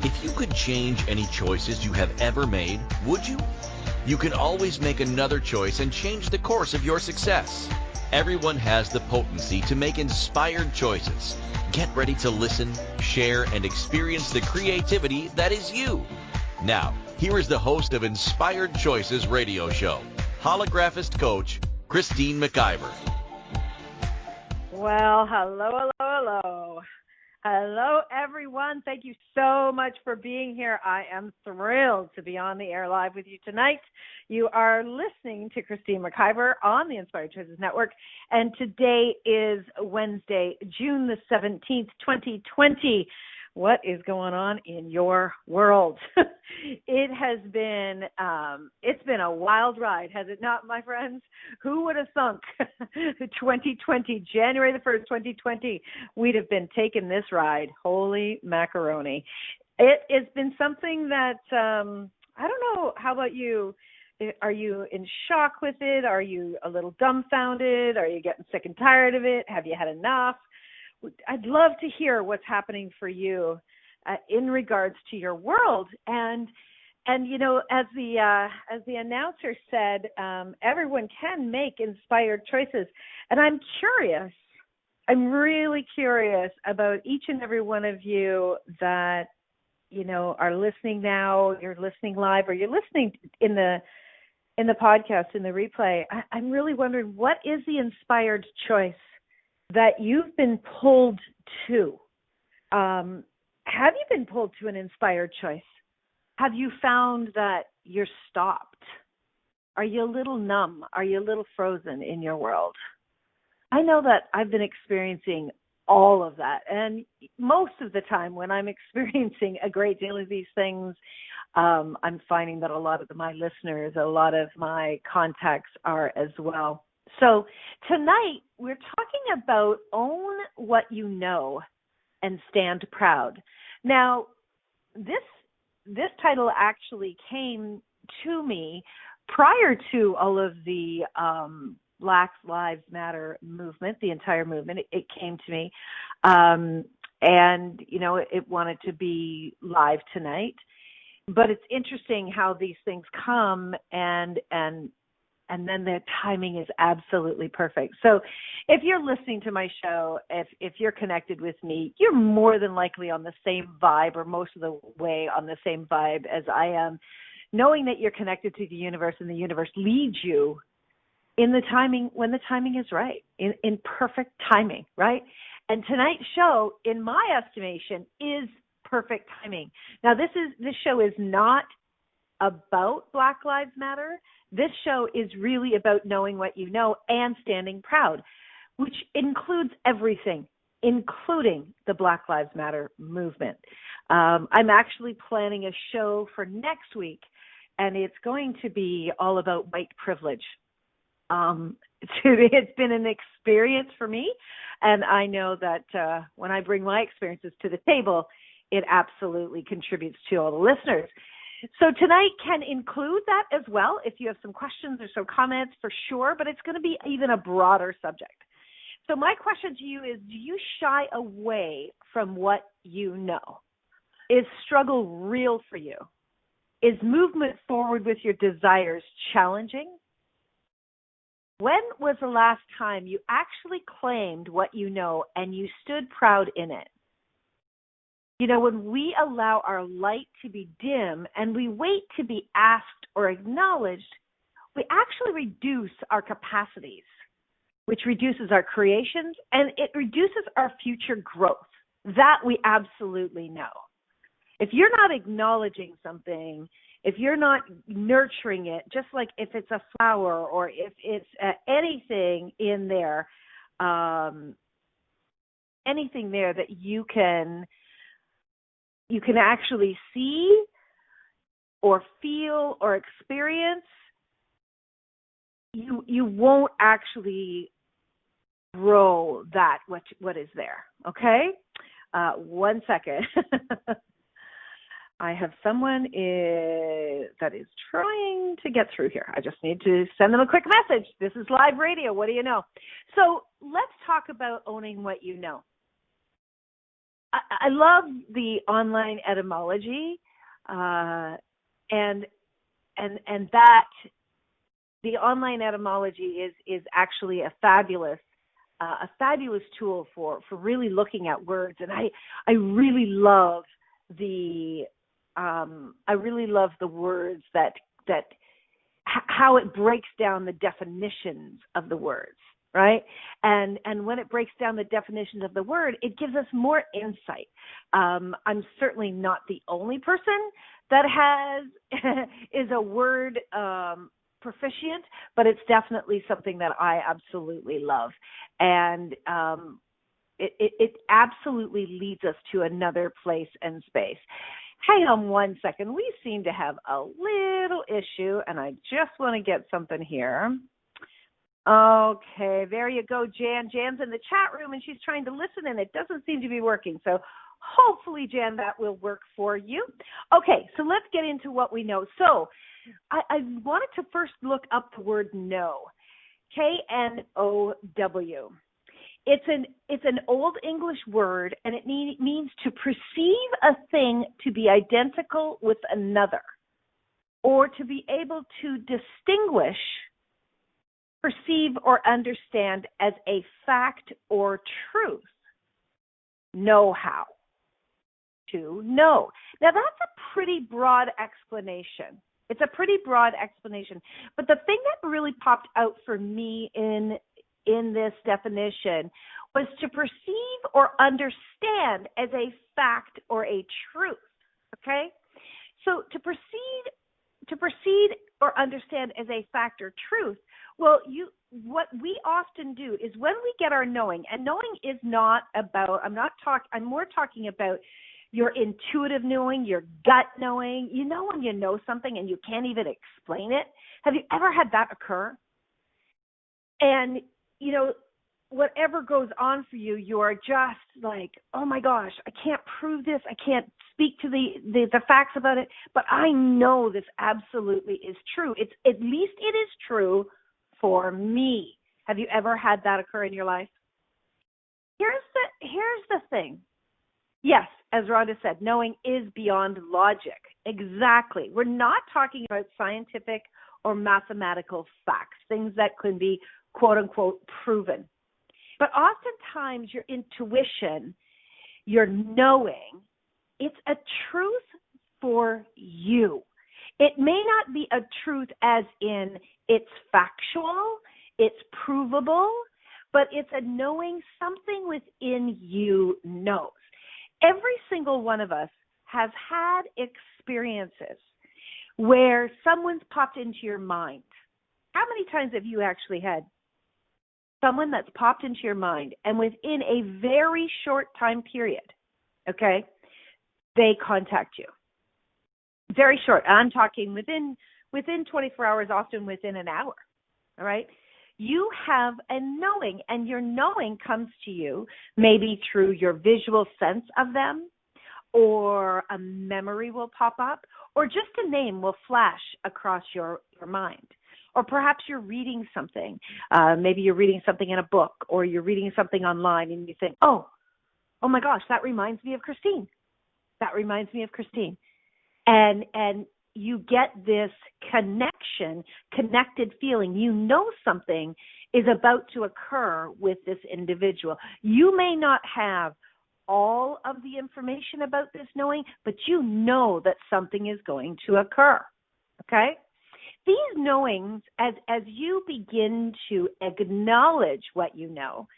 If you could change any choices you have ever made, would you? You can always make another choice and change the course of your success. Everyone has the potency to make inspired choices. Get ready to listen, share, and experience the creativity that is you. Now, here is the host of Inspired Choices radio show, Holographist coach, Christine McIver. Well, hello. Hello, everyone. Thank you so much for being here. I am thrilled to be on the air live with you tonight. You are listening to Christine McIver on the Inspired Choices Network, and today is Wednesday, June the 17th, 2020. What is going on in your world? It has been, it's been a wild ride, has it not, my friends? Who would have thunk 2020, January the 1st, 2020, we'd have been taking this ride. Holy macaroni. It has been something that, I don't know, how about you? Are you in shock with it? Are you a little dumbfounded? Are you getting sick and tired of it? Have you had enough? I'd love to hear what's happening for you in regards to your world. And you know, as the announcer said, everyone can make inspired choices. And I'm curious. I'm really curious about each and every one of you that, you know, are listening now. You're listening live, or you're listening in the podcast, in the replay. I'm really wondering, what is the inspired choice that you've been pulled to? Have you been pulled to an inspired choice? Have you found that you're stopped? Are you a little numb? Are you a little frozen in your world? I know that I've been experiencing all of that. And most of the time when I'm experiencing a great deal of these things, I'm finding that a lot of my listeners, a lot of my contacts are as well. So tonight we're talking about own what you know and stand proud. Now, this title actually came to me prior to all of the Black Lives Matter movement, the entire movement. It came to me, and you know, it wanted to be live tonight. But it's interesting how these things come and then the timing is absolutely perfect. So if you're listening to my show, if you're connected with me, you're more than likely on the same vibe, or most of the way on the same vibe as I am, knowing that you're connected to the universe and the universe leads you in the timing, when the timing is right, in perfect timing, right? And tonight's show, in my estimation, is perfect timing. Now, this show is not about Black Lives Matter. This show is really about knowing what you know and standing proud, which includes everything, including the Black Lives Matter movement. I'm actually planning a show for next week, and it's going to be all about white privilege. It's been an experience for me, and I know that when I bring my experiences to the table, it absolutely contributes to all the listeners. So tonight can include that as well, if you have some questions or some comments, for sure, but it's going to be even a broader subject. So my question to you is, do you shy away from what you know? Is struggle real for you? Is movement forward with your desires challenging? When was the last time you actually claimed what you know and you stood proud in it? You know, when we allow our light to be dim and we wait to be asked or acknowledged, we actually reduce our capacities, which reduces our creations, and it reduces our future growth. That we absolutely know. If you're not acknowledging something, if you're not nurturing it, just like if it's a flower or if it's anything in there, anything there that you can actually see or feel or experience, you won't actually grow that what is there. Okay? 1 second. I have someone that is trying to get through here. I just need to send them a quick message. This is live radio. What do you know? So let's talk about owning what you know. I love the online etymology, and that the online etymology is actually a fabulous tool for really looking at words. And I really love the words that how it breaks down the definitions of the words, right? And when it breaks down the definitions of the word, it gives us more insight. I'm certainly not the only person that is a word proficient, but it's definitely something that I absolutely love. And it absolutely leads us to another place and space. Hang on one second. We seem to have a little issue, and I just want to get something here. Okay, there you go, Jan. Jan's in the chat room, and she's trying to listen, and it doesn't seem to be working. So hopefully, Jan, that will work for you. Okay, so let's get into what we know. So I wanted to first look up the word know, K-N-O-W. It's an old English word, and it means to perceive a thing to be identical with another, or to be able to distinguish, perceive, or understand as a fact or truth. Know how. To know. Now, that's a pretty broad explanation. It's a pretty broad explanation. But the thing that really popped out for me in this definition was to perceive or understand as a fact or a truth. Okay? So to proceed or understand as a fact or truth, well, what we often do is when we get our knowing, and knowing is not about, I'm more talking about your intuitive knowing, your gut knowing. You know when you know something and you can't even explain it? Have you ever had that occur? And, you know, whatever goes on for you, you are just like, oh my gosh, I can't prove this. I can't speak to the facts about it, but I know this absolutely is true. At least it is true for me. Have you ever had that occur in your life? Here's the thing. Yes, as Rhonda said, knowing is beyond logic. Exactly. We're not talking about scientific or mathematical facts, things that can be, quote unquote, proven. But oftentimes your intuition, your knowing, it's a truth for you. It may not be a truth as in it's factual, it's provable, but it's a knowing something within you knows. Every single one of us has had experiences where someone's popped into your mind. How many times have you actually had someone that's popped into your mind and within a very short time period, okay, they contact you? Very short. I'm talking within 24 hours, often within an hour, all right? You have a knowing, and your knowing comes to you maybe through your visual sense of them, or a memory will pop up, or just a name will flash across your mind. Or perhaps you're reading something. Maybe you're reading something in a book, or you're reading something online, and you think, oh my gosh, that reminds me of Christine. That reminds me of Christine. And you get this connected feeling. You know something is about to occur with this individual. You may not have all of the information about this knowing, but you know that something is going to occur, okay? These knowings, as you begin to acknowledge what you know,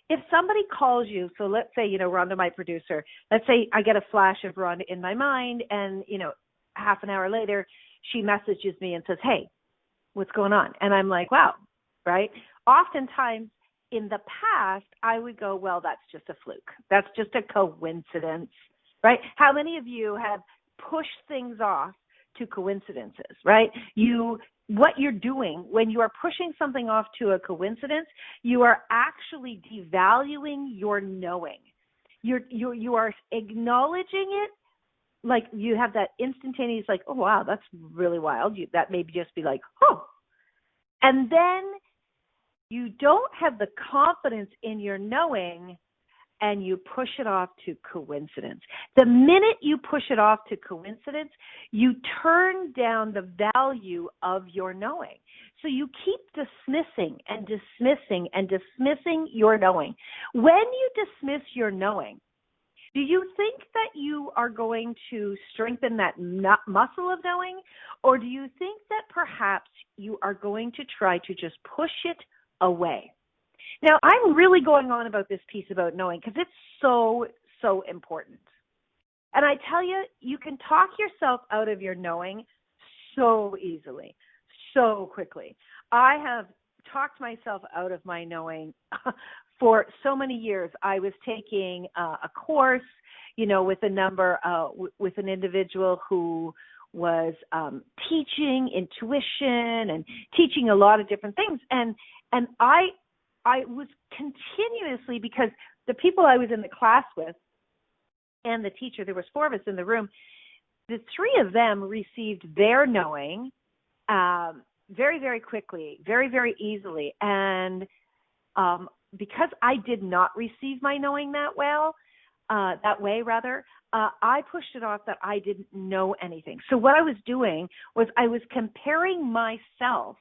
if somebody calls you, so let's say, Rhonda, my producer, let's say I get a flash of Rhonda in my mind, and, half an hour later, she messages me and says, hey, what's going on? And I'm like, wow, right? Oftentimes in the past, I would go, well, that's just a fluke. That's just a coincidence, right? How many of you have pushed things off to coincidences, right? What you're doing when you are pushing something off to a coincidence, you are actually devaluing your knowing. You are acknowledging it, like you have that instantaneous, like, oh wow, that's really wild. That may just be like, oh, and then you don't have the confidence in your knowing and you push it off to coincidence. The minute you push it off to coincidence, you turn down the value of your knowing. So you keep dismissing and dismissing and dismissing your knowing. When you dismiss your knowing, do you think that you are going to strengthen that muscle of knowing, or do you think that perhaps you are going to try to just push it away? Now, I'm really going on about this piece about knowing because it's so, so important. And I tell you, you can talk yourself out of your knowing so easily, so quickly. I have talked myself out of my knowing for so many years. I was taking a course, with with an individual who was teaching intuition and teaching a lot of different things. And I was continuously, because the people I was in the class with and the teacher, there was 4 of us in the room, the 3 of them received their knowing very, very quickly, very, very easily. And because I did not receive my knowing that way, I pushed it off that I didn't know anything. So what I was doing was I was comparing myself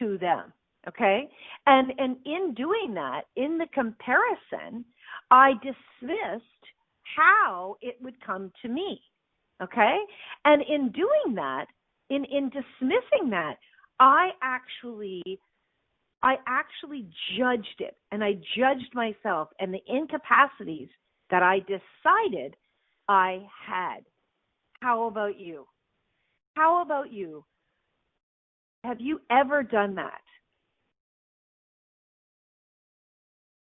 to them. Okay. And in doing that, in the comparison, I dismissed how it would come to me. Okay. And in doing that, in dismissing that, I actually judged it, and I judged myself and the incapacities that I decided I had. How about you? How about you? Have you ever done that?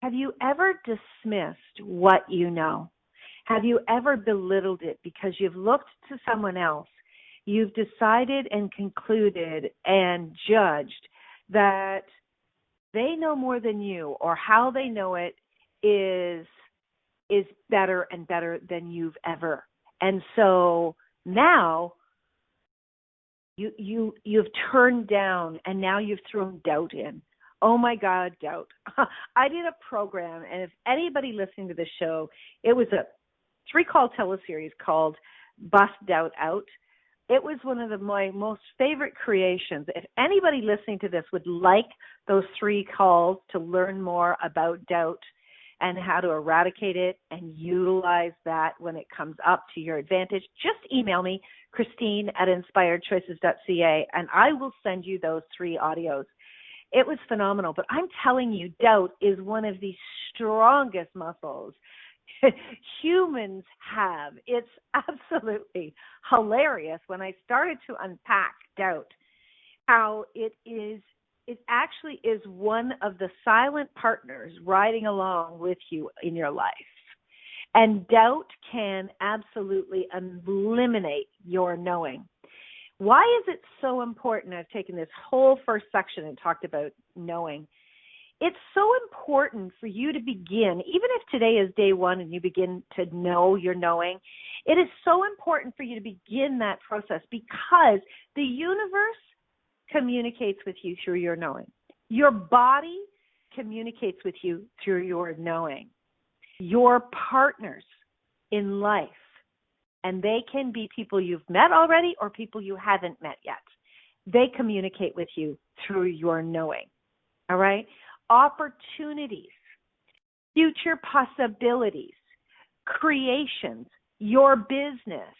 Have you ever dismissed what you know? Have you ever belittled it because you've looked to someone else? You've decided and concluded and judged that they know more than you, or how they know it is better and better than you've ever. And so now you've turned down, and now you've thrown doubt in. Oh my God, doubt. I did a program, and if anybody listening to this show, it was a 3-call teleseries called Bust Doubt Out. It was one of my most favorite creations. If anybody listening to this would like those 3 calls to learn more about doubt and how to eradicate it and utilize that when it comes up to your advantage, just email me, Christine@inspiredchoices.ca, and I will send you those 3 audios. It was phenomenal. But I'm telling you, doubt is one of the strongest muscles humans have. It's absolutely hilarious when I started to unpack doubt, how it actually is one of the silent partners riding along with you in your life. And doubt can absolutely eliminate your knowing. Why is it so important? I've taken this whole first section and talked about knowing. It's so important for you to begin, even if today is day 1 and you begin to know your knowing, it is so important for you to begin that process, because the universe communicates with you through your knowing. Your body communicates with you through your knowing. Your partners in life, and they can be people you've met already or people you haven't met yet, they communicate with you through your knowing. All right? Opportunities, future possibilities, creations, your business,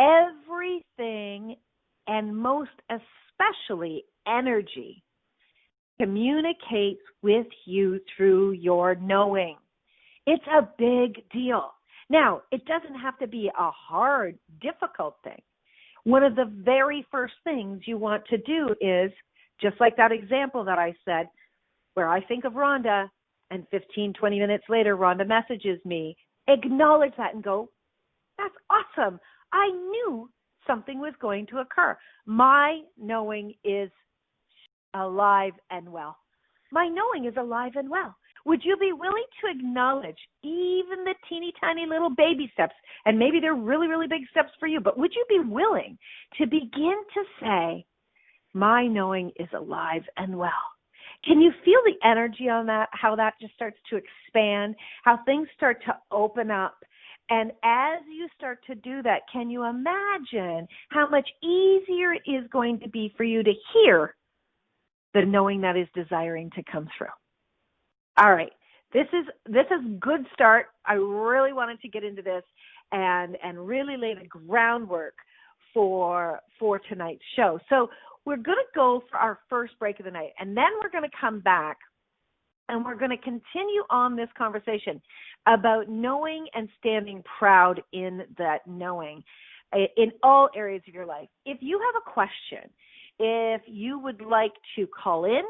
everything, and most especially energy, communicates with you through your knowing. It's a big deal. Now, it doesn't have to be a hard, difficult thing. One of the very first things you want to do is, just like that example that I said, where I think of Rhonda, and 15, 20 minutes later, Rhonda messages me, acknowledge that and go, that's awesome. I knew something was going to occur. My knowing is alive and well. My knowing is alive and well. Would you be willing to acknowledge even the teeny tiny little baby steps? And maybe they're really, really big steps for you, but would you be willing to begin to say, my knowing is alive and well? Can you feel the energy on that, how that just starts to expand, how things start to open up? And as you start to do that, can you imagine how much easier it is going to be for you to hear the knowing that is desiring to come through? All right. This is good start. I really wanted to get into this and really lay the groundwork for tonight's show. So we're going to go for our first break of the night, and then we're going to come back and we're going to continue on this conversation about knowing and standing proud in that knowing in all areas of your life. If you have a question, if you would like to call in,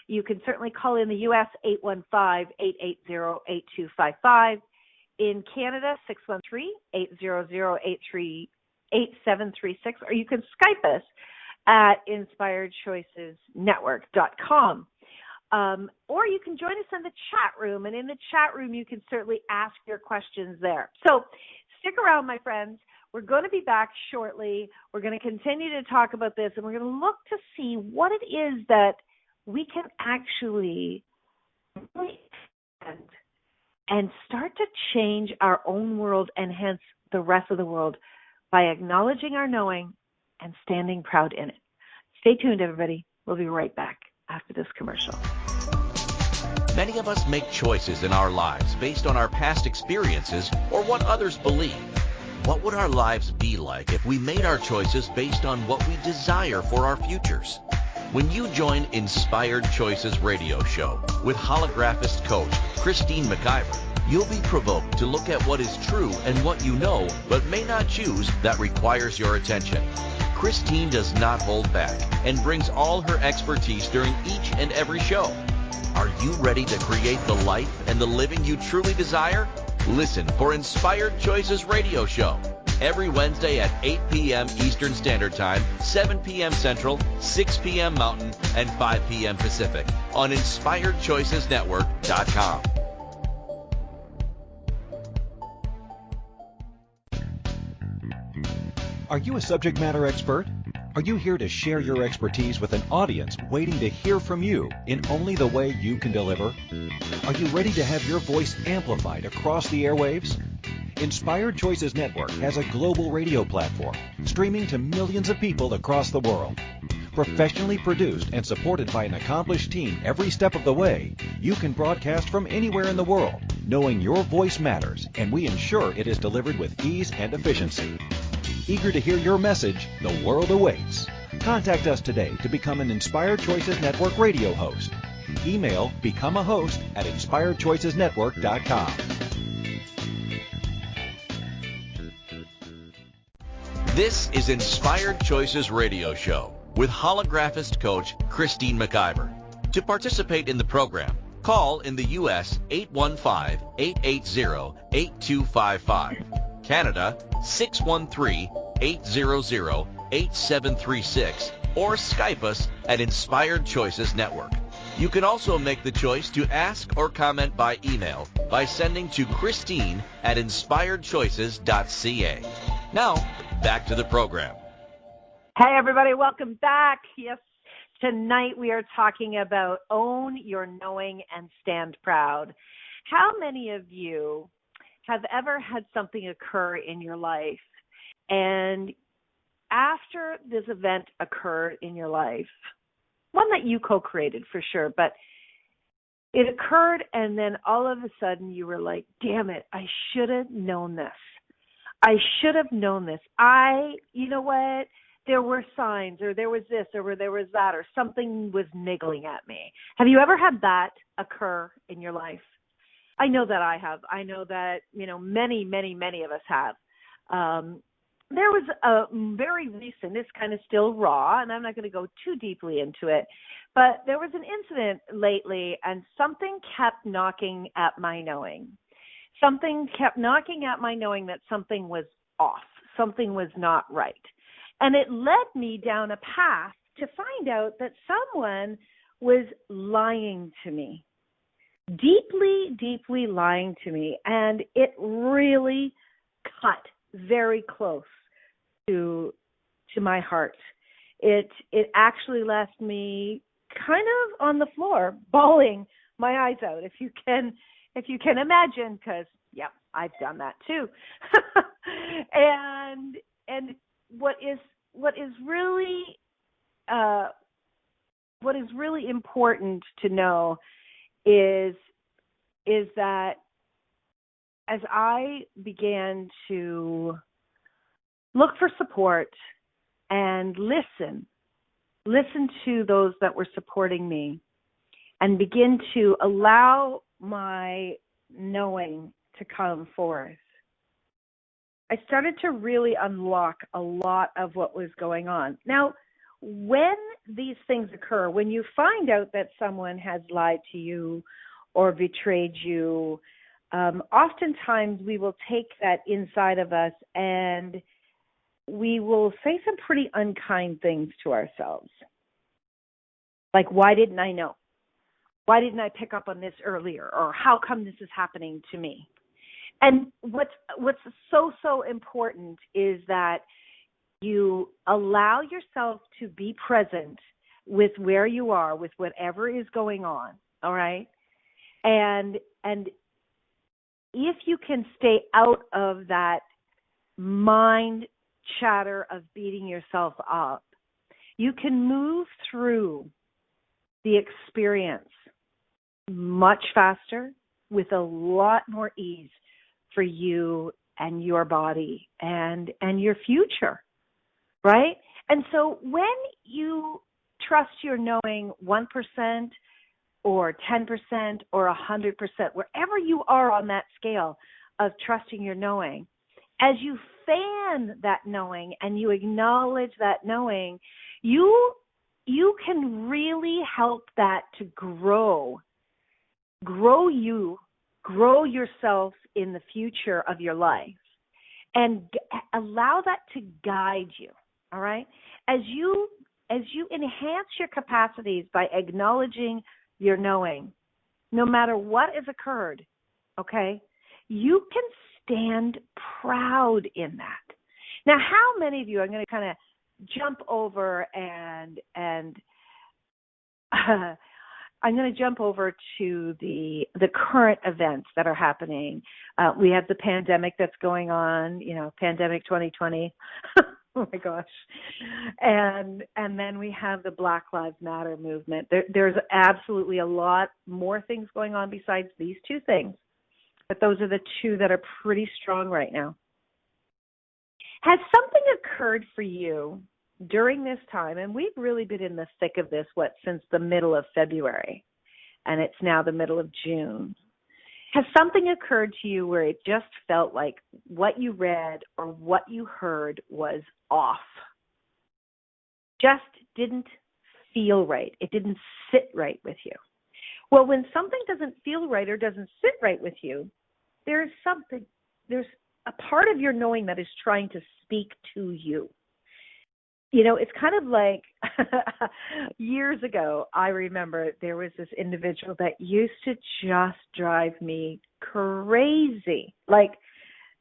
you can certainly call in the U.S. 815-880-8255. In Canada, 613-800-8736, or you can Skype us at inspiredchoicesnetwork.com. Or you can join us in the chat room, and in the chat room you can certainly ask your questions there. So stick around, my friends. We're going to be back shortly. We're going to continue to talk about this, and we're going to look to see what it is that we can actually and start to change our own world and hence the rest of the world by acknowledging our knowing and standing proud in it. Stay tuned, everybody. We'll be right back after this commercial. Many of us make choices in our lives based on our past experiences or what others believe. What would our lives be like if we made our choices based on what we desire for our futures? When you join Inspired Choices radio show with holographist coach Christine McIver, you'll be provoked to look at what is true and what you know but may not choose that requires your attention. Christine does not hold back and brings all her expertise during each and every show. Are you ready to create the life and the living you truly desire? Listen for Inspired Choices radio show every Wednesday at 8 p.m. Eastern Standard Time, 7 p.m. Central, 6 p.m. Mountain, and 5 p.m. Pacific on InspiredChoicesNetwork.com. Are you a subject matter expert? Are you here to share your expertise with an audience waiting to hear from you in only the way you can deliver? Are you ready to have your voice amplified across the airwaves? Inspired Choices Network has a global radio platform streaming to millions of people across the world. Professionally produced and supported by an accomplished team every step of the way, you can broadcast from anywhere in the world, knowing your voice matters, and we ensure it is delivered with ease and efficiency. Eager to hear your message, the world awaits. Contact us today to become an Inspired Choices Network radio host. Email becomeahost@inspiredchoicesnetwork.com. This is Inspired Choices Radio Show with holographist coach Christine McIver. To participate in the program, call in the U.S. 815-880-8255, Canada 613-800-8736, or Skype us at Inspired Choices Network. You can also make the choice to ask or comment by email by sending to Christine at inspiredchoices.ca. Now, back to the program. Hey, everybody. Welcome back. Yes, tonight we are talking about own your knowing and stand proud. How many of you have ever had something occur in your life, and after this event occurred in your life, one that you co-created for sure, but it occurred and then all of a sudden you were like, damn it, I should have known this. I should have known this. You know what? There were signs, or there was this, or there was that, or something was niggling at me. Have you ever had that occur in your life? I know that I have. I know that, many, many, many of us have. There was a very recent, it's kind of still raw, and I'm not going to go too deeply into it, but there was an incident lately, and something kept knocking at my knowing. Something kept knocking at my knowing that something was off, something was not right. And it led me down a path to find out that someone was lying to me, deeply, deeply lying to me. And it really cut very close to my heart. It actually left me kind of on the floor, bawling my eyes out, if you can imagine, because yeah, I've done that too. and what is really important to know is that as I began to look for support and listen to those that were supporting me, and begin to allow my knowing to come forth, I started to really unlock a lot of what was going on. Now, when these things occur, when you find out that someone has lied to you or betrayed you, oftentimes we will take that inside of us and we will say some pretty unkind things to ourselves. Like, why didn't I know? Why didn't I pick up on this earlier? Or how come this is happening to me? And what's so important is that you allow yourself to be present with where you are, with whatever is going on, all right? And if you can stay out of that mind chatter of beating yourself up, you can move through the experience much faster, with a lot more ease for you and your body and your future, right? And so when you trust your knowing 1% or 10% or 100%, wherever you are on that scale of trusting your knowing, as you fan that knowing and you acknowledge that knowing, you can really help that to grow you, grow yourself in the future of your life, and allow that to guide you, all right? As you enhance your capacities by acknowledging your knowing, no matter what has occurred, okay, you can stand proud in that. Now, how many of you, I'm going to kind of jump over and I'm going to jump over to the current events that are happening. We have the pandemic that's going on, pandemic 2020. Oh my gosh. And then we have the Black Lives Matter movement. There's absolutely a lot more things going on besides these two things, but those are the two that are pretty strong right now. Has something occurred for you during this time? And we've really been in the thick of this, since the middle of February, and it's now the middle of June. Has something occurred to you where it just felt like what you read or what you heard was off? Just didn't feel right. It didn't sit right with you. Well, when something doesn't feel right or doesn't sit right with you, there's a part of your knowing that is trying to speak to you. It's kind of like years ago, I remember there was this individual that used to just drive me crazy. Like,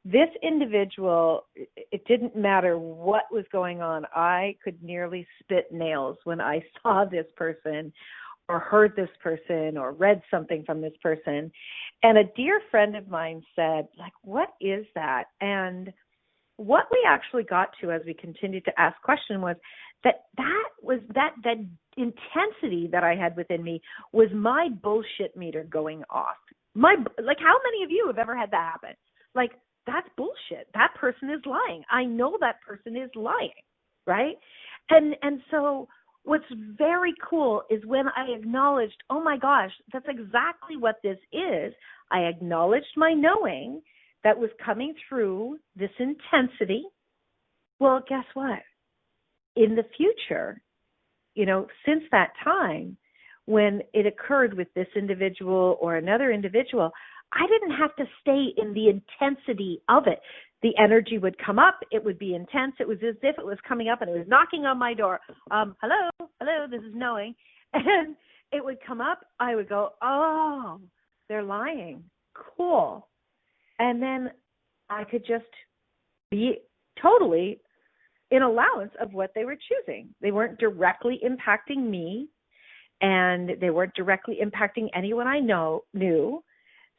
this individual, it didn't matter what was going on. I could nearly spit nails when I saw this person or heard this person or read something from this person. And a dear friend of mine said, like, what is that? And what we actually got to as we continued to ask questions was that intensity that I had within me was my bullshit meter going off. How many of you have ever had that happen? Like, that's bullshit. That person is lying. I know that person is lying, right? And so what's very cool is when I acknowledged, oh my gosh, that's exactly what this is. I acknowledged my knowing that was coming through this intensity. Well, guess what? In the future, since that time, when it occurred with this individual or another individual, I didn't have to stay in the intensity of it. The energy would come up. It would be intense. It was as if it was coming up and it was knocking on my door. Hello, this is knowing. And it would come up. I would go, oh, they're lying. Cool. And then I could just be totally in allowance of what they were choosing. They weren't directly impacting me. and they weren't directly impacting anyone I knew.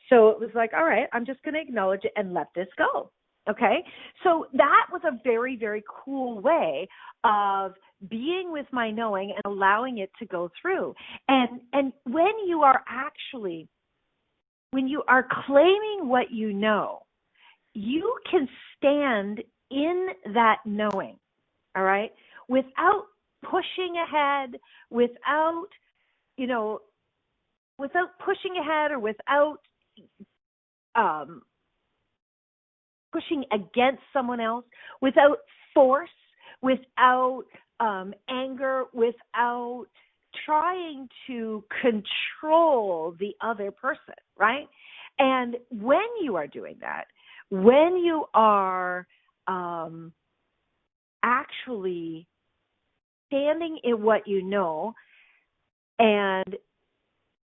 So it was like, all right, I'm just going to acknowledge it and let this go. Okay? So that was a very, very cool way of being with my knowing and allowing it to go through. And when you are claiming what you know, you can stand in that knowing, all right, without pushing ahead, without pushing ahead or without pushing against someone else, without force, without anger, without trying to control the other person, right? And when you are doing that, when you are actually standing in what you know and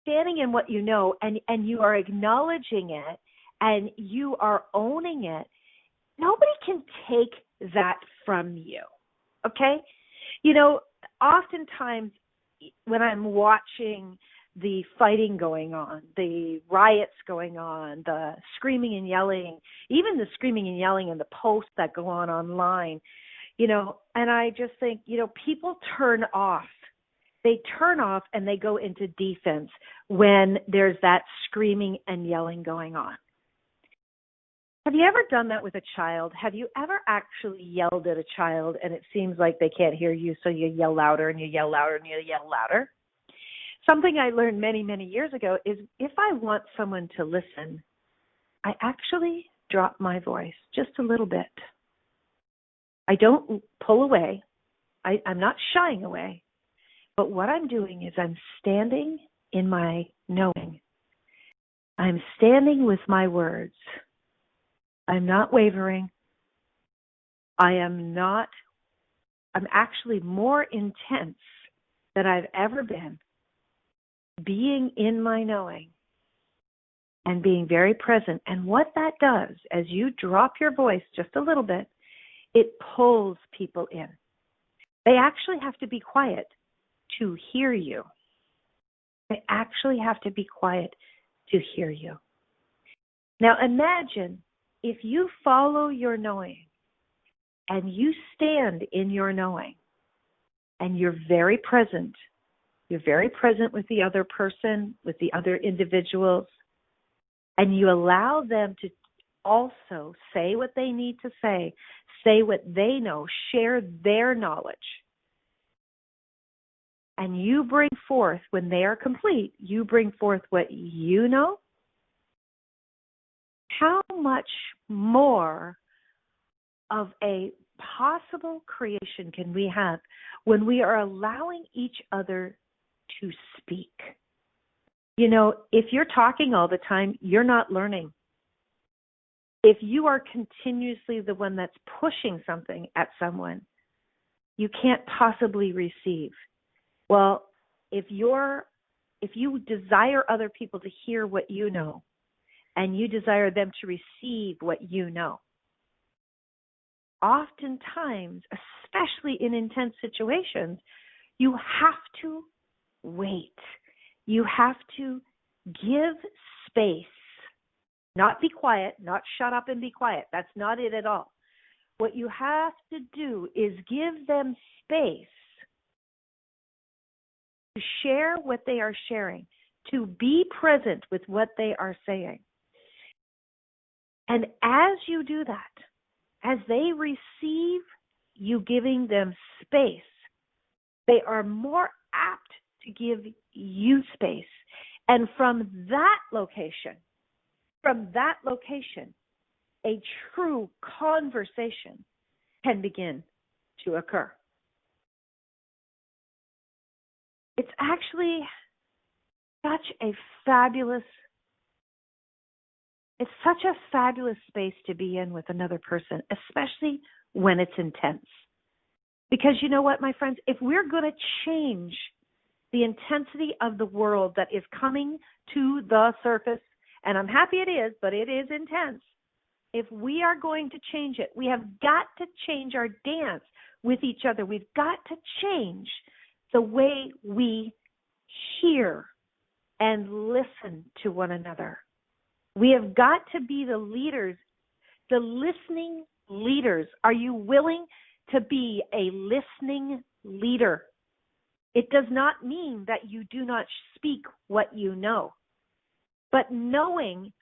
standing in what you know and you are acknowledging it and you are owning it, nobody can take that from you, okay? Oftentimes when I'm watching the fighting going on, the riots going on, the screaming and yelling, even the screaming and yelling in the posts that go on online, and I just think, people turn off. They turn off and they go into defense when there's that screaming and yelling going on. Have you ever done that with a child? Have you ever actually yelled at a child and it seems like they can't hear you, so you yell louder and you yell louder and you yell louder? Something I learned many, many years ago is if I want someone to listen, I actually drop my voice just a little bit. I don't pull away. I'm not shying away. But what I'm doing is I'm standing in my knowing. I'm standing with my words. I'm not wavering. I'm actually more intense than I've ever been, being in my knowing and being very present. And what that does, as you drop your voice just a little bit, it pulls people in. They actually have to be quiet to hear you. They actually have to be quiet to hear you. Now imagine if you follow your knowing and you stand in your knowing and you're very present with the other person, with the other individuals, and you allow them to also say what they need to say what they know, share their knowledge. And you bring forth, when they are complete, you bring forth what you know. How much more of a possible creation can we have when we are allowing each other to speak? If you're talking all the time, you're not learning. If you are continuously the one that's pushing something at someone, you can't possibly receive. Well, if you desire other people to hear what you know, and you desire them to receive what you know, oftentimes, especially in intense situations, you have to wait. You have to give space. Not be quiet, not shut up and be quiet. That's not it at all. What you have to do is give them space to share what they are sharing, to be present with what they are saying. And as you do that, as they receive you giving them space, they are more apt to give you space. And from that location, a true conversation can begin to occur. It's actually such a fabulous space to be in with another person, especially when it's intense. Because you know what, my friends, if we're going to change the intensity of the world that is coming to the surface, and I'm happy it is, but it is intense. If we are going to change it, we have got to change our dance with each other. We've got to change the way we hear and listen to one another. We have got to be the leaders, the listening leaders. Are you willing to be a listening leader? It does not mean that you do not speak what you know, but knowing,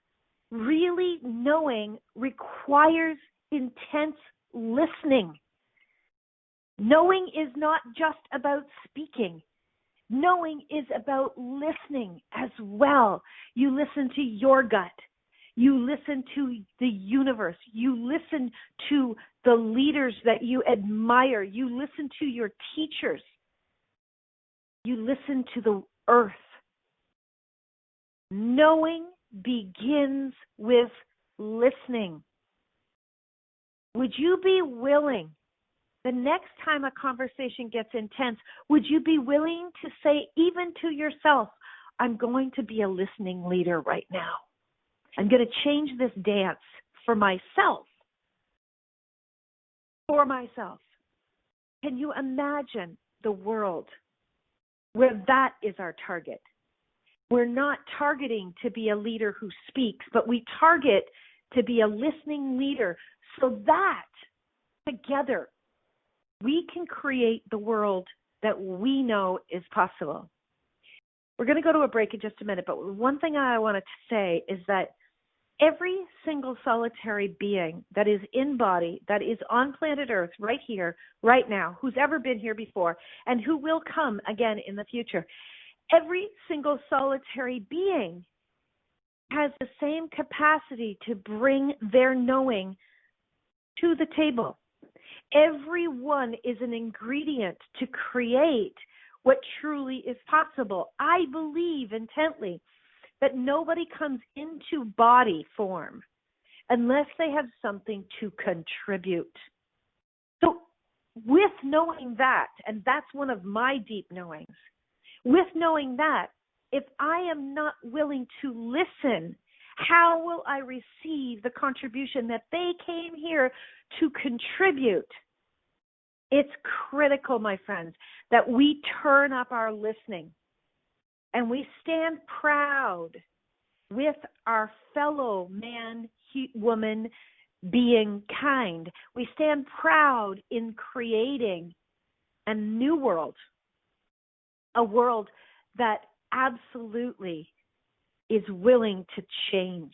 really knowing, requires intense listening. Knowing is not just about speaking. Knowing is about listening as well. You listen to your gut. You listen to the universe. You listen to the leaders that you admire. You listen to your teachers. You listen to the earth. Knowing begins with listening. Would you be willing, the next time a conversation gets intense, would you be willing to say, even to yourself, I'm going to be a listening leader right now. I'm going to change this dance for myself. For myself. Can you imagine the world where that is our target? We're not targeting to be a leader who speaks, but we target to be a listening leader so that together we can create the world that we know is possible. We're going to go to a break in just a minute, but one thing I wanted to say is that every single solitary being that is in body, that is on planet Earth right here, right now, who's ever been here before, and who will come again in the future, every single solitary being has the same capacity to bring their knowing to the table. Everyone is an ingredient to create what truly is possible. I believe intently that nobody comes into body form unless they have something to contribute. So with knowing that, and that's one of my deep knowings, with knowing that, if I am not willing to listen, how will I receive the contribution that they came here to contribute? It's critical, my friends, that we turn up our listening and we stand proud with our fellow man, woman, being kind. We stand proud in creating a new world, a world that absolutely is willing to change.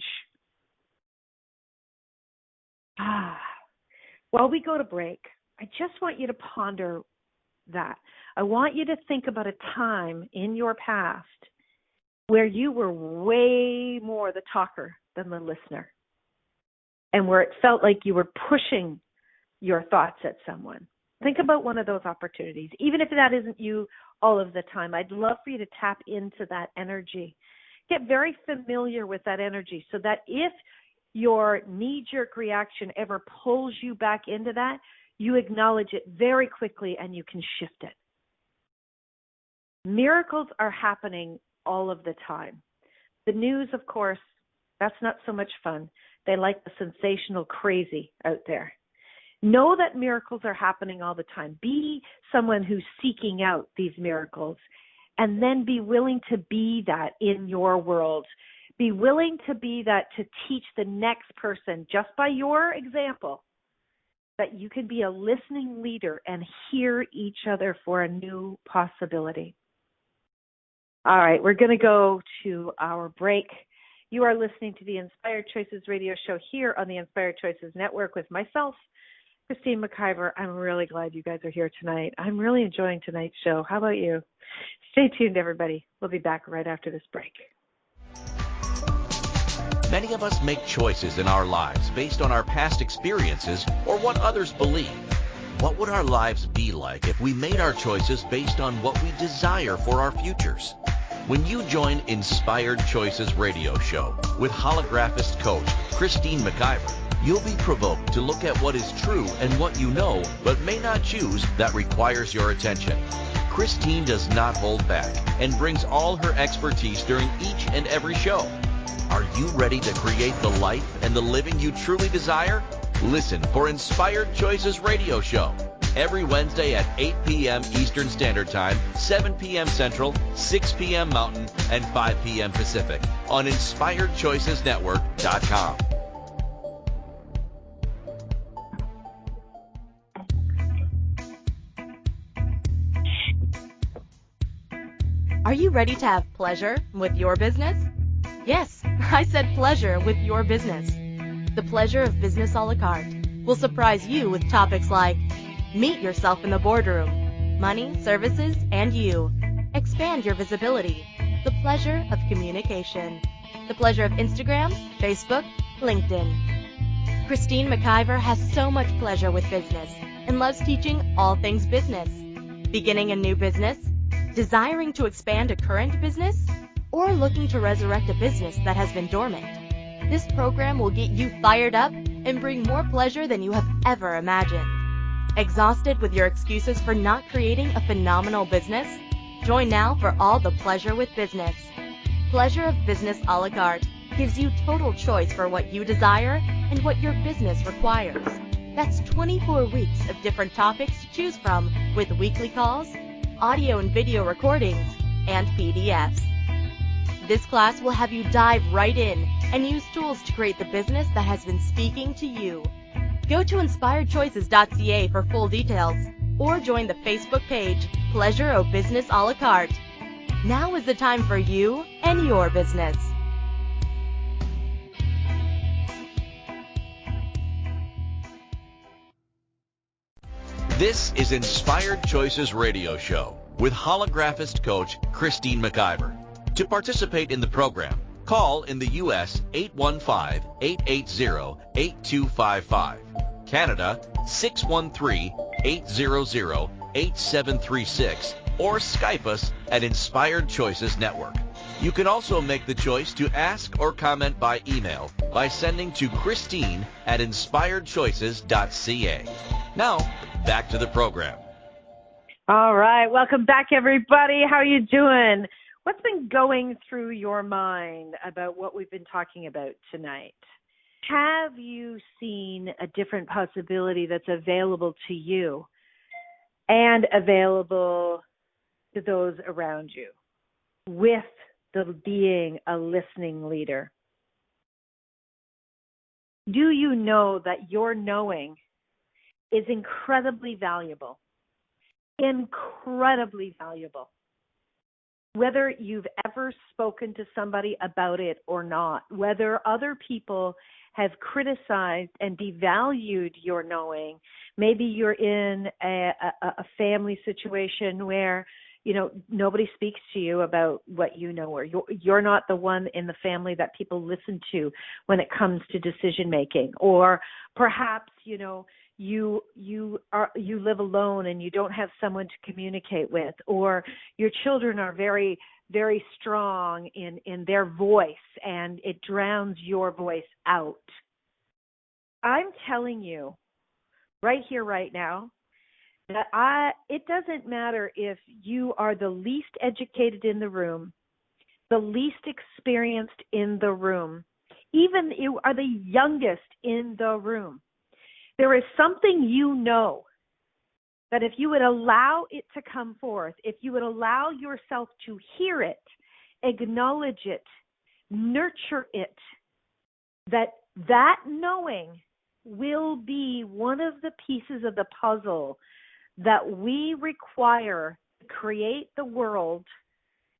While we go to break, I just want you to ponder that. I want you to think about a time in your past where you were way more the talker than the listener, and where it felt like you were pushing your thoughts at someone. Think about one of those opportunities. Even if that isn't you all of the time, I'd love for you to tap into that energy. Get very familiar with that energy so that if your knee-jerk reaction ever pulls you back into that, you acknowledge it very quickly and you can shift it. Miracles are happening all of the time. The news, of course, that's not so much fun. They like the sensational crazy out there. Know that miracles are happening all the time. Be someone who's seeking out these miracles, and then be willing to be that in your world. Be willing to be that to teach the next person, just by your example, that you can be a listening leader and hear each other for a new possibility. All right, we're going to go to our break. You are listening to the Inspired Choices radio show here on the Inspired Choices Network with myself, Christine McIver. I'm really glad you guys are here tonight. I'm really enjoying tonight's show. How about you? Stay tuned, everybody. We'll be back right after this break. Many of us make choices in our lives based on our past experiences or what others believe. What would our lives be like if we made our choices based on what we desire for our futures? When you join Inspired Choices radio show with holographist coach Christine McIver, you'll be provoked to look at what is true and what you know but may not choose that requires your attention. Christine does not hold back and brings all her expertise during each and every show. Are you ready to create the life and the living you truly desire? Listen for Inspired Choices radio show every Wednesday at 8 p.m. Eastern Standard Time, 7 p.m. Central, 6 p.m. Mountain, and 5 p.m. Pacific on InspiredChoicesNetwork.com. Are you ready to have pleasure with your business? Yes, I said pleasure with your business. The Pleasure of Business a la carte will surprise you with topics like meet yourself in the boardroom, money, services, and you. Expand your visibility. The pleasure of communication. The pleasure of Instagram, Facebook, LinkedIn. Christine McIver has so much pleasure with business and loves teaching all things business. Beginning a new business? Desiring to expand a current business? Or looking to resurrect a business that has been dormant? This program will get you fired up and bring more pleasure than you have ever imagined. Exhausted with your excuses for not creating a phenomenal business? Join now for all the pleasure with business. Pleasure of Business a la carte gives you total choice for what you desire and what your business requires. That's 24 weeks of different topics to choose from with weekly calls, audio and video recordings, and PDFs. This class will have you dive right in and use tools to create the business that has been speaking to you. Go to inspiredchoices.ca for full details or join the Facebook page Pleasure of Business a la carte. Now is the time for you and your business. This is Inspired Choices Radio Show with holographist coach Christine McIver. To participate in the program, call in the U.S. 815-880-8255, Canada 613-800-8736, or Skype us at Inspired Choices Network. You can also make the choice to ask or comment by email by sending to Christine at inspiredchoices.ca. Now, back to the program. All right. Welcome back, everybody. How are you doing? What's been going through your mind about what we've been talking about tonight? Have you seen a different possibility that's available to you and available to those around you with the being a listening leader? Do you know that your knowing is incredibly valuable? Incredibly valuable. Whether you've ever spoken to somebody about it or not, whether other people have criticized and devalued your knowing, maybe you're in a family situation where, you know, nobody speaks to you about what you know, or you're not the one in the family that people listen to when it comes to decision making, or perhaps, you know, you live alone and you don't have someone to communicate with, or your children are very, very strong in their voice and it drowns your voice out. I'm telling you right here, right now, that it doesn't matter if you are the least educated in the room, the least experienced in the room, even you are the youngest in the room. There is something you know that if you would allow it to come forth, if you would allow yourself to hear it, acknowledge it, nurture it, that knowing will be one of the pieces of the puzzle that we require to create the world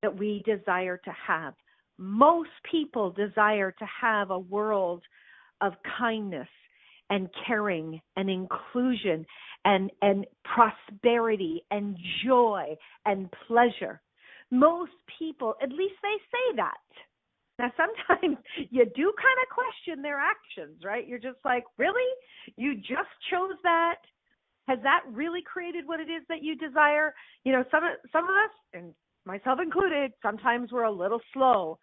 that we desire to have. Most people desire to have a world of kindness and caring and inclusion and prosperity and joy and pleasure. Most people, at least they say that. Now, sometimes you do kind of question their actions, right? You're just like, really? You just chose that? Has that really created what it is that you desire? You know, some of us, and myself included, sometimes we're a little slow,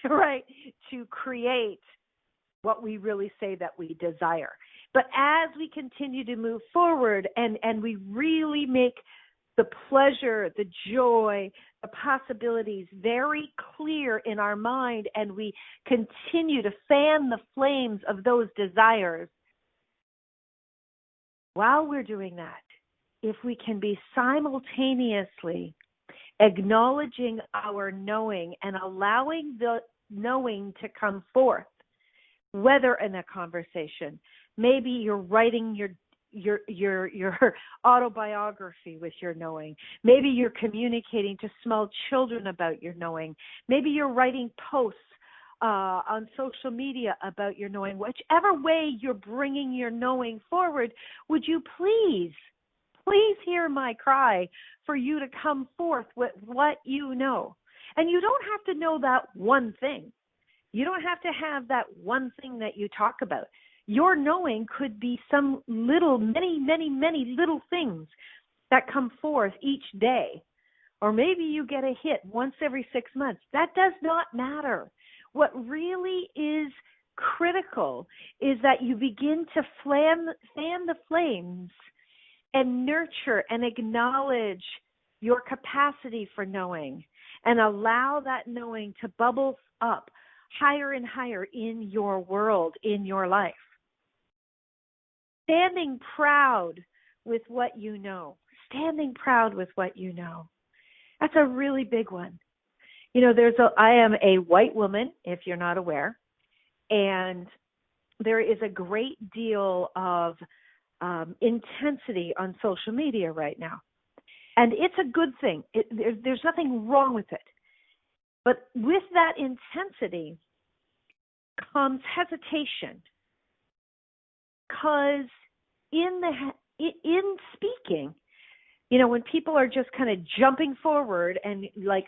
right, to create what we really say that we desire. But as we continue to move forward and we really make the pleasure, the joy, the possibilities very clear in our mind, and we continue to fan the flames of those desires, while we're doing that, if we can be simultaneously acknowledging our knowing and allowing the knowing to come forth, whether in a conversation, maybe you're writing your autobiography with your knowing, maybe you're communicating to small children about your knowing, maybe you're writing posts on social media about your knowing, whichever way you're bringing your knowing forward, would you please hear my cry for you to come forth with what you know. And you don't have to know that one thing. You don't have to have that one thing that you talk about. Your knowing could be some many little things that come forth each day. Or maybe you get a hit once every 6 months. That does not matter. What really is critical is that you begin to fan the flames and nurture and acknowledge your capacity for knowing and allow that knowing to bubble up higher and higher in your world, in your life. Standing proud with what you know. Standing proud with what you know. That's a really big one. You know, I am a white woman, if you're not aware, and there is a great deal of intensity on social media right now. And it's a good thing. There's nothing wrong with it. But with that intensity comes hesitation. Because in speaking, you know, when people are just kind of jumping forward and like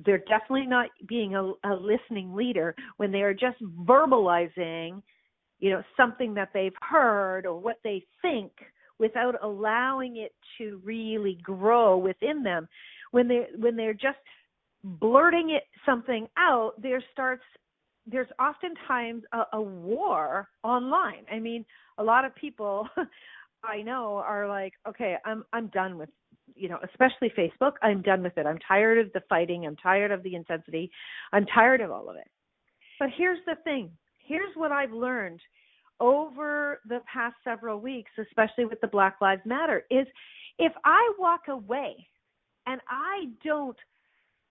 they're definitely not being a listening leader, when they are just verbalizing, you know, something that they've heard or what they think without allowing it to really grow within them, when they're just blurting something out, there's oftentimes a war online. I mean, a lot of people I know are like, okay, I'm done with, you know, especially Facebook. I'm done with it. I'm tired of the fighting. I'm tired of the intensity. I'm tired of all of it. But here's the thing. Here's what I've learned over the past several weeks, especially with the Black Lives Matter, is if I walk away and I don't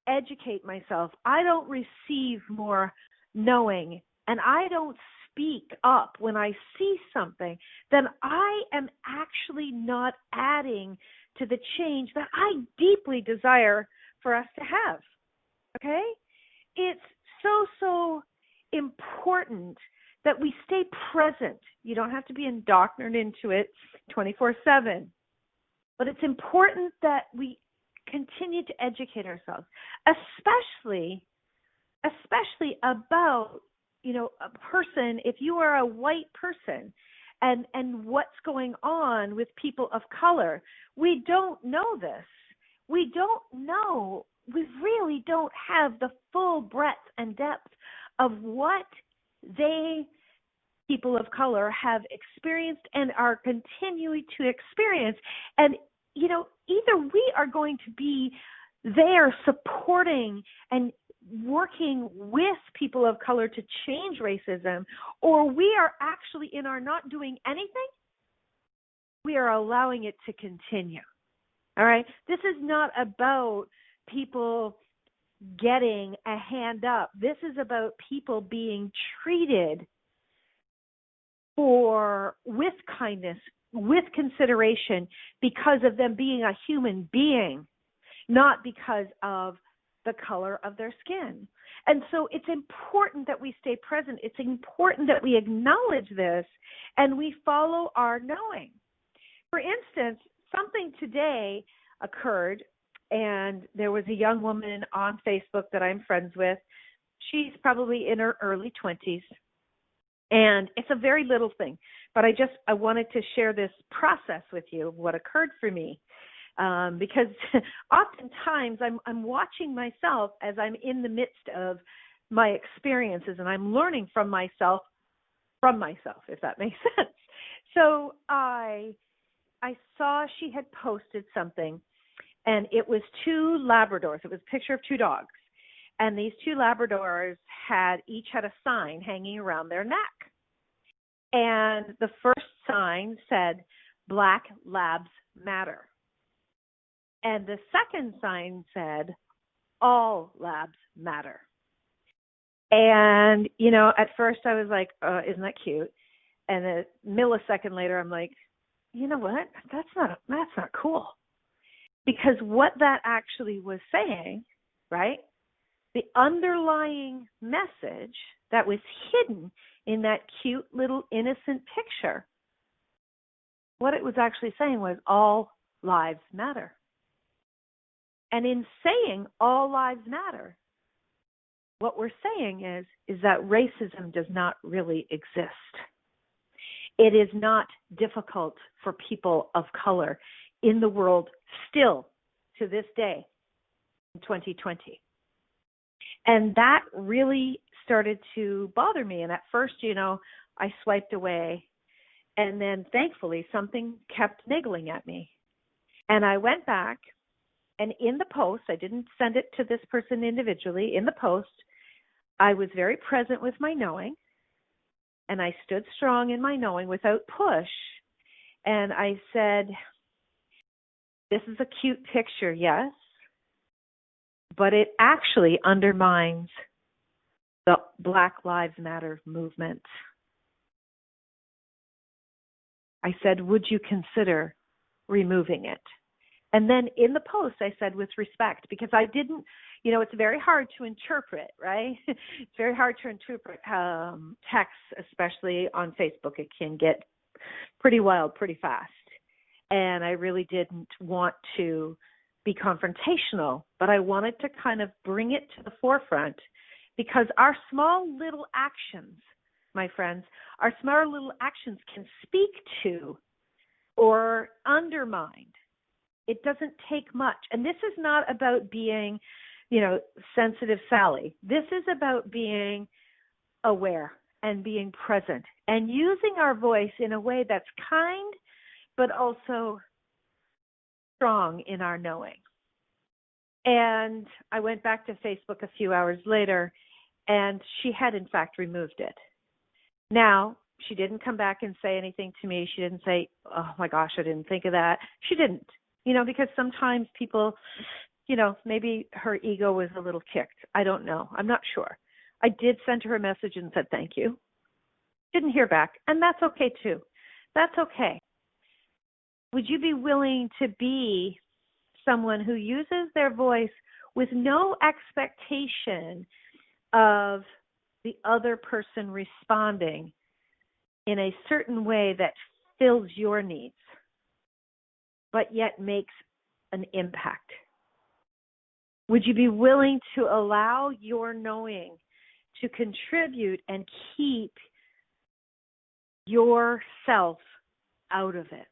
educate myself, I don't receive more knowing, and I don't speak up when I see something, then I am actually not adding to the change that I deeply desire for us to have. Okay? It's so important that we stay present. You don't have to be indoctrinated into it 24/7. But it's important that we continue to educate ourselves, especially about, you know, a person, if you are a white person and what's going on with people of color. We don't know this. We don't know. We really don't have the full breadth and depth of what people of color have experienced and are continuing to experience. And, you know, either we are going to be there supporting and working with people of color to change racism, or we are actually in our not doing anything, we are allowing it to continue. All right? This is not about people getting a hand up. This is about people being treated with kindness, with consideration, because of them being a human being, not because of the color of their skin. And so it's important that we stay present. It's important that we acknowledge this and we follow our knowing. For instance, something today occurred, and there was a young woman on Facebook that I'm friends with. She's probably in her early 20s. And it's a very little thing, but I wanted to share this process with you of what occurred for me. Because oftentimes I'm watching myself as I'm in the midst of my experiences, and I'm learning from myself, if that makes sense. So I saw she had posted something, and it was two Labradors. It was a picture of two dogs. And these two Labradors each had a sign hanging around their neck. And the first sign said, Black Labs Matter. And the second sign said, all labs matter. And, at first I was like, isn't that cute? And a millisecond later, I'm like, you know what? That's not cool. Because what that actually was saying, right? The underlying message that was hidden in that cute little innocent picture, what it was actually saying was all lives matter. And in saying all lives matter, what we're saying is that racism does not really exist. It is not difficult for people of color in the world still to this day in 2020. And that really started to bother me. And at first, I swiped away. And then thankfully, something kept niggling at me. And I went back, and in the post, I didn't send it to this person individually. In the post, I was very present with my knowing. And I stood strong in my knowing without push. And I said, this is a cute picture, yes, but it actually undermines the Black Lives Matter movement. I said, would you consider removing it? And then in the post, I said, with respect, because I didn't, it's very hard to interpret, right? It's very hard to interpret text, especially on Facebook. It can get pretty wild pretty fast. And I really didn't want to be confrontational, but I wanted to kind of bring it to the forefront because our small little actions, my friends, our small little actions can speak to or undermine. It doesn't take much. And this is not about being, sensitive Sally. This is about being aware and being present and using our voice in a way that's kind, but also strong in our knowing. And I went back to Facebook a few hours later, and she had, in fact, removed it. Now, she didn't come back and say anything to me. She didn't say, oh, my gosh, I didn't think of that. She didn't, because sometimes people, maybe her ego was a little kicked. I don't know. I'm not sure. I did send her a message and said thank you. Didn't hear back, and that's okay, too. That's okay. Would you be willing to be someone who uses their voice with no expectation of the other person responding in a certain way that fills your needs, but yet makes an impact? Would you be willing to allow your knowing to contribute and keep yourself out of it?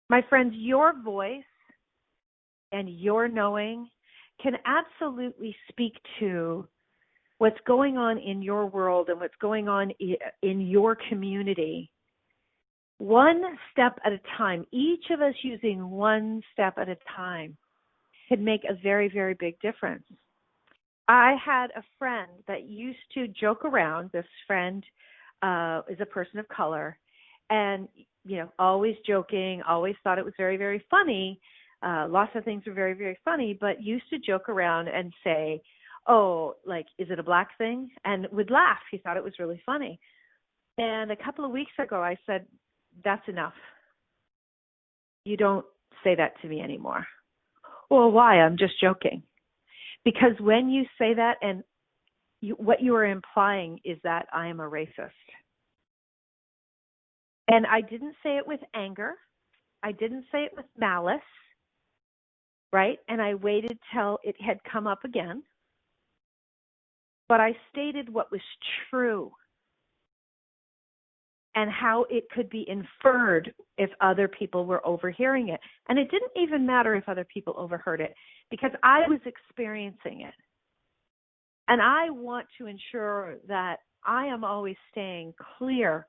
My friends, your voice and your knowing can absolutely speak to what's going on in your world and what's going on in your community. One step at a time, each of us using one step at a time can make a very, very big difference. I had a friend that used to joke around. This friend is a person of color and, always joking, always thought it was very, very funny. Lots of things were very, very funny, but used to joke around and say, oh, like, is it a black thing? And would laugh. He thought it was really funny. And a couple of weeks ago, I said, that's enough. You don't say that to me anymore. Well, why? I'm just joking. Because when you say that, and what you are implying is that I am a racist. And I didn't say it with anger. I didn't say it with malice, right? And I waited till it had come up again. But I stated what was true and how it could be inferred if other people were overhearing it. And it didn't even matter if other people overheard it because I was experiencing it. And I want to ensure that I am always staying clear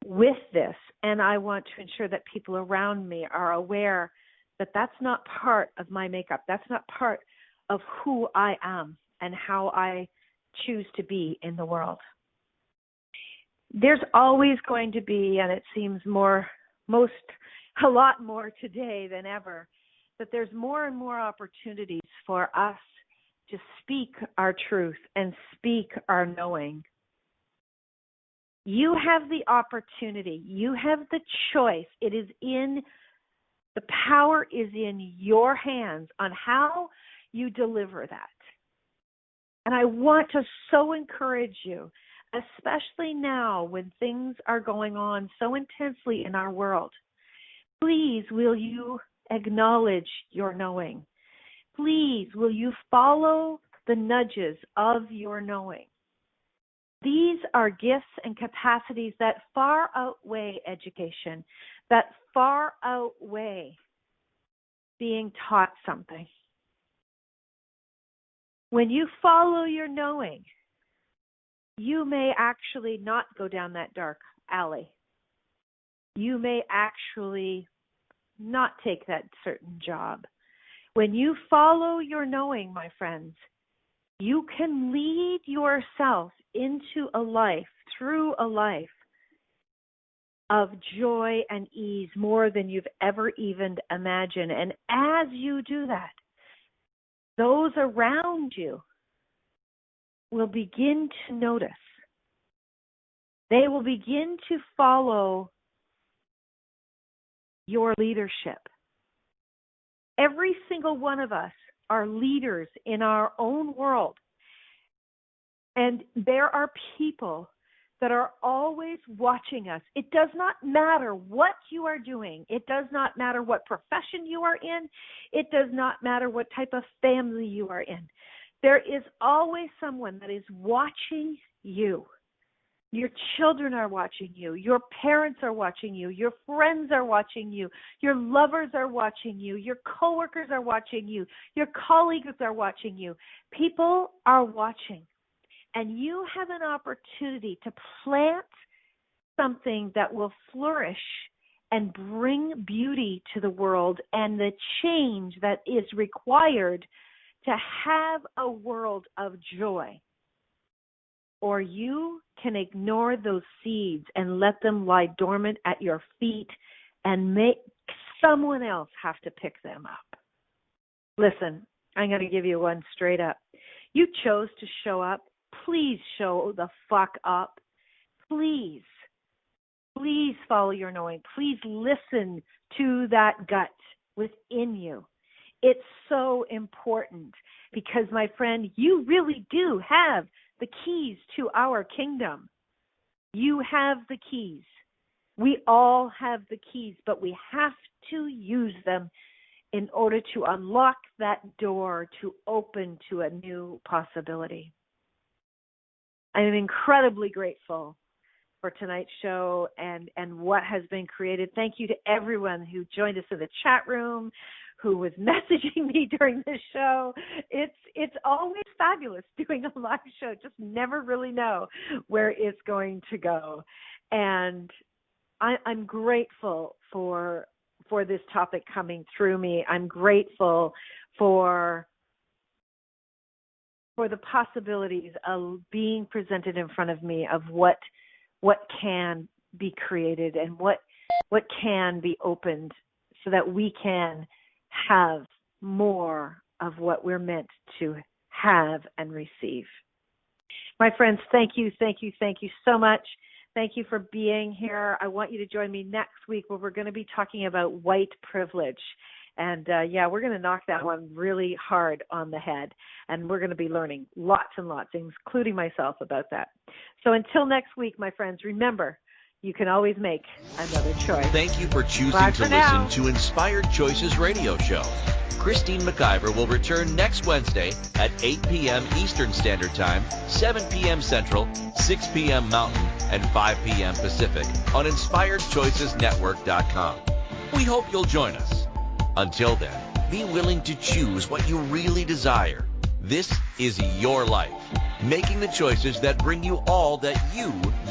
with this, and I want to ensure that people around me are aware that that's not part of my makeup. That's not part of who I am and how I choose to be in the world. there's always going to be, and it seems a lot more today than ever, that there's more and more opportunities for us to speak our truth and speak our knowing. You have the opportunity. You have the choice. The power is in your hands on how you deliver that. And I want to so encourage you, especially now when things are going on so intensely in our world. Please, will you acknowledge your knowing? Please, will you follow the nudges of your knowing? These are gifts and capacities that far outweigh education, that far outweigh being taught something. When you follow your knowing, you may actually not go down that dark alley. You may actually not take that certain job. When you follow your knowing, my friends, you can lead yourself into a life, through a life of joy and ease more than you've ever even imagined. And as you do that, those around you will begin to notice. They will begin to follow your leadership. Every single one of us are leaders in our own world. And there are people that are always watching us. It does not matter what you are doing. It does not matter what profession you are in. It does not matter what type of family you are in. There is always someone that is watching you. Your children are watching you. Your parents are watching you. Your friends are watching you. Your lovers are watching you. Your coworkers are watching you. Your colleagues are watching you. People are watching. And you have an opportunity to plant something that will flourish and bring beauty to the world and the change that is required to have a world of joy. Or you can ignore those seeds and let them lie dormant at your feet and make someone else have to pick them up. Listen, I'm going to give you one straight up. You chose to show up. Please show the fuck up. Please follow your knowing. Please listen to that gut within you. It's so important because, my friend, you really do have the keys to our kingdom. You have the keys. We all have the keys, but we have to use them in order to unlock that door to open to a new possibility. I am incredibly grateful for tonight's show and what has been created. Thank you to everyone who joined us in the chat room, who was messaging me during this show. It's always fabulous doing a live show. Just never really know where it's going to go. And I'm grateful for this topic coming through me. I'm grateful for the possibilities of being presented in front of me of what can be created and what can be opened so that we can have more of what we're meant to have and receive. My friends, thank you so much. Thank you for being here. I want you to join me next week where we're going to be talking about white privilege. And we're going to knock that one really hard on the head. And we're going to be learning lots and lots, including myself, about that. So until next week, my friends, remember, you can always make another choice. Thank you for choosing to listen now. to Inspired Choices Radio Show. Christine McIver will return next Wednesday at 8 p.m. Eastern Standard Time, 7 p.m. Central, 6 p.m. Mountain, and 5 p.m. Pacific on InspiredChoicesNetwork.com. We hope you'll join us. Until then, be willing to choose what you really desire. This is your life, making the choices that bring you all that you